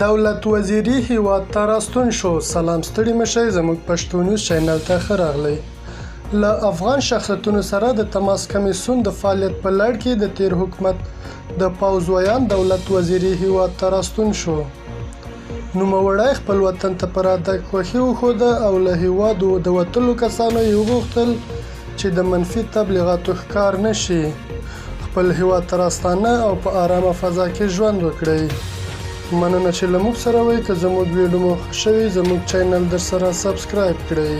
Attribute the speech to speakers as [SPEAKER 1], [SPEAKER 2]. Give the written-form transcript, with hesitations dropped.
[SPEAKER 1] دولت وزیري هیواد ته راستون شو. سلام ستړي مشئ، زموږ پښتو نیوز چینل ته ښه راغلی. له افغان شخصیتونو سره د تماس کمیسیون د فعالیت په لړ کې د تیر حکومت د پوځ ویان دولت وزیري هیواد ته راستون شو. نوموړی خپل وطن ته په راتګ خوښي وښوده او له هیوادو د وتلو کسانو یې وغوښتل چې د منفي تبلیغاتو ښکار نه شي. خپل هیواد ته راستانه او په آرامه فضا کې ژوند وکړئ. مننه چې له موږ سره وئ. که زموږ ویډیو مو خوښ شوي، زموږ چینل در سره سبسکرایب کړئ.